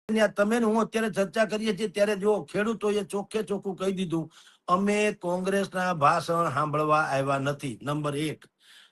તમે હું અત્યારે ચર્ચા કરીએ છીએ ત્યારે જો ખેડૂતોએ ચોખ્ખે ચોખ્ખું કહી દીધું, અમે કોંગ્રેસના ભાષણ સાંભળવા આવ્યા નથી. નંબર 1.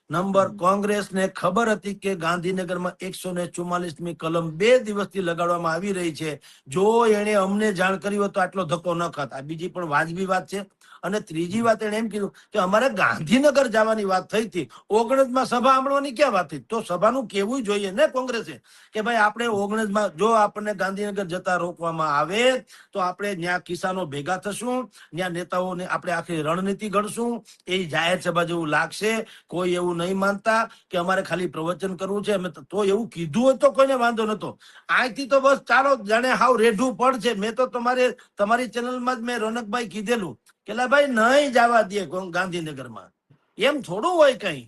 નંબર, કોંગ્રેસને ખબર હતી કે ગાંધીનગરમાં 144મી કલમ 2 દિવસથી લગાડવામાં આવી રહી છે. જો એને અમને જાણ કરી હોત તો આટલો ધક્કો ન ખાત. આ બીજી પણ વાજબી વાત છે. અને ત્રીજી વાત એને એમ કીધું કે અમારે ગાંધીનગર જવાની વાત થઈ હતી, 19માં સભા સાંભળવાની ક્યાં વાત થઈ? તો સભાનું કેવું જોઈએ ને કોંગ્રેસે કે ભાઈ આપણે 19માં જો આપણને ગાંધીનગર જતા રોકવામાં આવે તો આપણે ત્યાં કિસાનો ભેગા થશું, ત્યાં નેતાઓને આપણે આખી રણનીતિ ઘડશું. એ જાહેર સભા જેવું લાગશે. કોઈ એવું નહીં માનતા કે અમારે ખાલી પ્રવચન કરવું છે. અમે તો એવું કીધું હોય તો કોઈને વાંધો નતો. અહીંથી તો બસ ચાલો જાણે હાવ રેઢું પડ છે. મેં તો તમારી ચેનલમાં જ મેં રોનકભાઈ કીધેલું કે ભાઈ નહીં જવા દે ગાંધીનગરમાં. એમ થોડું હોય કઈ.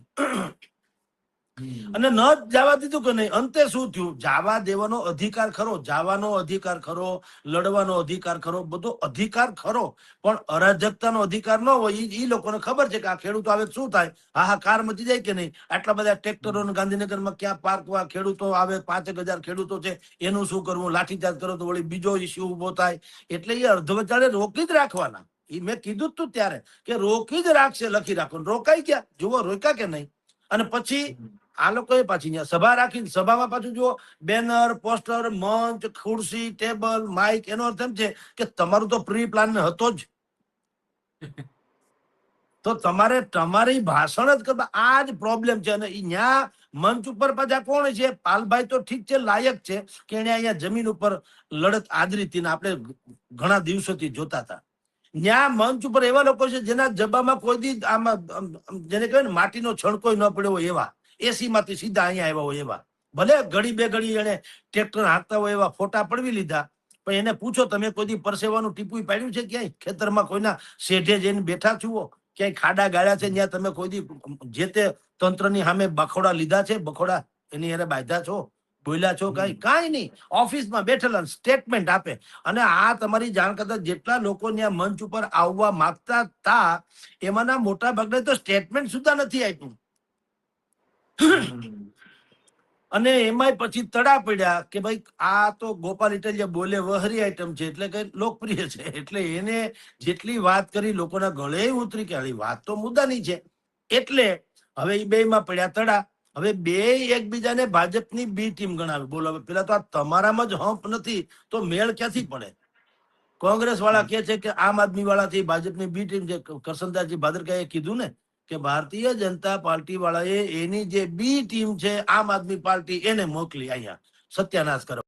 અને ન જવા દીધું કે નહીં. અંતે શું થયું? જવા દેવાનો અધિકાર ખરો, જવાનો અધિકાર ખરો, લડવાનો અધિકાર ખરો, બધો અધિકાર ખરો, પણ અરાજકતાનો અધિકાર ન હોય. એ લોકોને ખબર છે કે આ ખેડૂતો આવે શું થાય. હાહાકાર મચી જાય કે નહીં. આટલા બધા ટ્રેક્ટરો ગાંધીનગરમાં ક્યાં પાર્કવા, ખેડૂતો આવે 5,000 ખેડૂતો છે, એનું શું કરવું? લાઠીચાર્જ કરો તો વળી બીજો ઇસ્યુ ઉભો થાય. એટલે એ અર્ધવચાળે રોકી જ રાખવાના. એ મેં કીધું તું ત્યારે કે રોકી જ રાખશે. લખી રાખો. રોકાઈ ગયા? જુઓ રોક્યા કે નહીં. અને પછી આ લોકોએ પાછી સભા રાખી. સભામાં પાછું જુઓ બેનર, પોસ્ટર, મંચ, ખુરશી, ટેબલ, માઇક. એનો અર્થ એમ છે કે તમારું તો પ્રી પ્લાન હતો જ. તો તમારી ભાષણ જ કરવા. આ જ પ્રોબ્લેમ છે. અને અહીંયા મંચ ઉપર પાછા કોણ છે? પાલભાઈ તો ઠીક છે, લાયક છે કે એને અહીંયા જમીન ઉપર લડત આદરી હતી ને આપણે ઘણા દિવસોથી જોતા હતા. ત્યાં મંચ ઉપર એવા લોકો છે જેના જબામાં કોઈ દી આમાં જેને કહેવાય ને માટીનો છણકોય ન પડ્યો હોય એવા, એસી માંથી સીધા અહીંયા આવ્યા હોય એવા. ભલે ઘડી બે ઘડી એને ટ્રેક્ટર હાંકતા હોય એવા ફોટા પડવી લીધા, પણ એને પૂછો તમે કોઈ દી પરસેવાનું ટીપું પાડ્યું છે ક્યાંય? ખેતરમાં કોઈના શેઢે જઈને બેઠા છુઓ? ક્યાંય ખાડા ગાળ્યા છે ત્યાં તમે કોઈ દી જે તે તંત્રની સામે બખોડા લીધા છે? બખોડા એની હારે બાંધ્યા છો? બોલ્યા છો? કાંઈ નહીં. ઓફિસમાં બેઠેલા સ્ટેટમેન્ટ આપે. અને આ તમારી જાણ કરતા જેટલા લોકો ત્યાં મંચ ઉપર આવવા માંગતા હતા એમાંના મોટા ભાગને તો સ્ટેટમેન્ટ સુધા નથી આપ્યું. અને એમાંય પછી તડા પડ્યા કે ભાઈ આ તો ગોપાલ ઇટાલિયા બોલે વહરી આઈટમ છે, એટલે કે લોકપ્રિય છે, એટલે એને જેટલી વાત કરી લોકોના ગળે ઉતરી કે વાત તો મુદ્દાની છે. એટલે હવે એ બે માં પડ્યા તડા. હવે બે એકબીજાને ભાજપની બી ટીમ ગણાવે. બોલો પેલા તો આ તમારામાં જ હંપ નથી તો મેળ ક્યાંથી પડે? કોંગ્રેસ વાળા કે છે કે આમ આદમી વાળાથી ભાજપની બી ટીમ છે. કરસનદાસજી ભાદરકાએ કીધું ને કે ભારતીય જનતા પાર્ટી વાળાએ એની જે બી ટીમ છે આમ આદમી પાર્ટી એને મોકલી અહીંયા સત્યાનાશ કરવા.